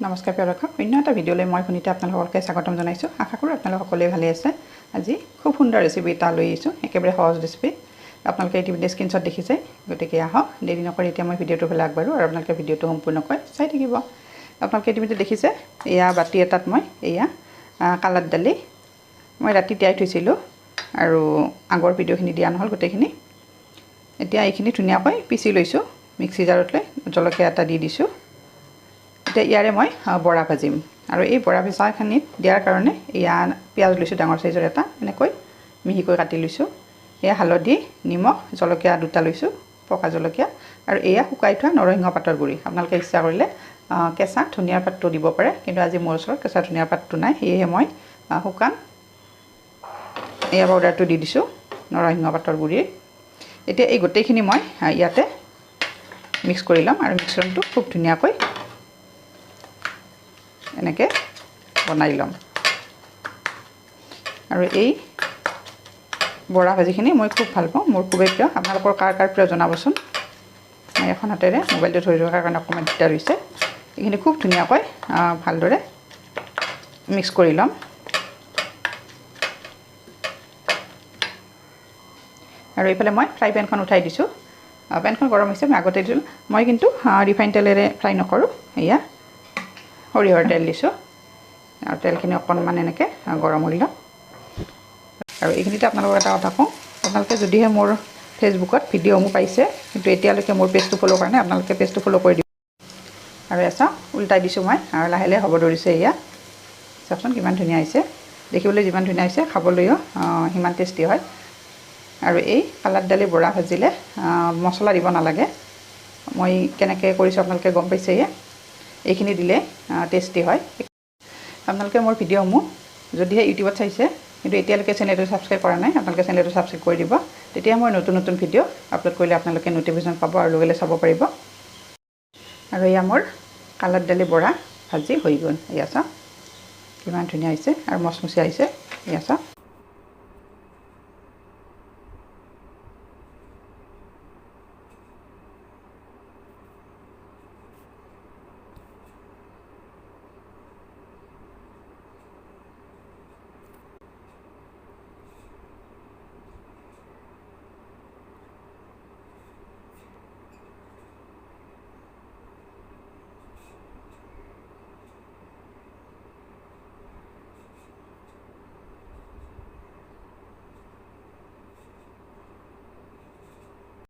নমস্কাৰ প্ৰিয় দৰ্শক, অন্য এটা ভিডিঅ'লৈ মই শুনিতে আপোনালোককে স্বাগতম জনাইছোঁ। আশা কৰোঁ আপোনালোক সকলোৱে ভালে আছে। আজি খুব সুন্দৰ ৰেচিপি এটা লৈ আহিছোঁ, একেবাৰে সহজ ৰেচিপি। আপোনালোকে ইতিমধ্যে স্ক্ৰীনশ্বট দেখিছে, গতিকে আহক দেৰি নকৰি এতিয়া মই ভিডিঅ'টো ফালে আগবাঢ়োঁ আৰু আপোনালোকে ভিডিঅ'টো সম্পূৰ্ণকৈ চাই থাকিব। আপোনালোকে ইতিমধ্যে দেখিছে, এয়া বাতি এটাত মই এয়া কালাৰ দালি মই ৰাতি তিয়াই থৈছিলোঁ আৰু আগৰ ভিডিঅ'খিনি দিয়া নহ'ল গোটেইখিনি। এতিয়া এইখিনি ধুনীয়াকৈ পিচি লৈছোঁ মিক্সি জাৰত লৈ, জলকীয়া এটা দি দিছোঁ। এতিয়া ইয়াৰে মই বৰা ভাজিম আৰু এই বৰা ভাজাখিনিত দিয়াৰ কাৰণে এয়া পিঁয়াজ লৈছোঁ ডাঙৰ চাইজৰ এটা, এনেকৈ মিহিকৈ কাটি লৈছোঁ। এয়া হালধি, নিমখ, জলকীয়া দুটা লৈছোঁ, পকা জলকীয়া, আৰু এয়া শুকাই থোৱা নৰসিংহ পাতৰ গুড়ি। আপোনালোকে ইচ্ছা কৰিলে কেঁচা ধনিয়াৰ পাতটো দিব পাৰে, কিন্তু আজি মোৰ ওচৰত কেঁচা ধনিয়াৰ পাতটো নাই, সেয়েহে মই শুকান এয়া পাউডাৰটো দি দিছোঁ নৰসিংহ পাতৰ গুড়িৰ। এতিয়া এই গোটেইখিনি মই ইয়াতে মিক্স কৰি ল'ম আৰু মিশ্ৰণটো খুব ধুনীয়াকৈ এনেকৈ বনাই ল'ম। আৰু এই বৰা ভাজিখিনি মই খুব ভাল পাওঁ, মোৰ খুবেই প্ৰিয়। আপোনালোকৰ কাৰ কাৰ প্ৰিয় জনাবচোন। মই এখন হাতেৰে মোবাইলটো ধৰি ৰখাৰ কাৰণে অকণমান দিগদাৰ হৈছে। এইখিনি খুব ধুনীয়াকৈ ভালদৰে মিক্স কৰি ল'ম। আৰু এইফালে মই ফ্ৰাই পেনখন উঠাই দিছোঁ। পেনখন গৰম হৈছে, মই আগতে দিছিলোঁ। মই কিন্তু ৰিফাইন তেলেৰে ফ্ৰাই নকৰোঁ, এয়া সৰিয়হৰ তেল দিছোঁ আৰু তেলখিনি অকণমান এনেকৈ গৰম হৈ ল'ম। আৰু এইখিনিতে আপোনালোকক এটা কথা কওঁ, আপোনালোকে যদিহে মোৰ ফেচবুকত ভিডিঅ'সমূহ পাইছে কিন্তু এতিয়ালৈকে মোৰ পেজটো ফ'ল' কৰা নাই, আপোনালোকে পেজটো ফ'ল' কৰি দিব। আৰু এচাওঁ উল্টাই দিছোঁ মই আৰু লাহে লাহে হ'ব ধৰিছে। এয়া চাওকচোন কিমান ধুনীয়া হৈছে, দেখিবলৈ যিমান ধুনীয়া হৈছে খাবলৈও সিমান টেষ্টি হয়। আৰু এই কালাৰ দালি বৰা ভাজিলে মছলা দিব নালাগে। মই কেনেকৈ কৰিছোঁ আপোনালোকে গম পাইছে। এইখিনি দিলে টেষ্টি হয়। আপোনালোকে মোৰ ভিডিঅ'সমূহ যদিহে ইউটিউবত চাইছে কিন্তু এতিয়ালৈকে চেনেলটো ছাবস্ক্ৰাইব কৰা নাই, আপোনালোকে চেনেলটো ছাবস্ক্ৰাইব কৰি দিব। তেতিয়া মই নতুন নতুন ভিডিঅ' আপলোড কৰিলে আপোনালোকে নটিফিকেশ্যন পাব আৰু লগে লগে চাব পাৰিব। আৰু এয়া মোৰ কালাৰ দালি বৰা ভাজি হৈ গ'ল। এয়া চাওক কিমান ধুনীয়া হৈছে আৰু মচমচীয়া হৈছে। এয়া চাওক।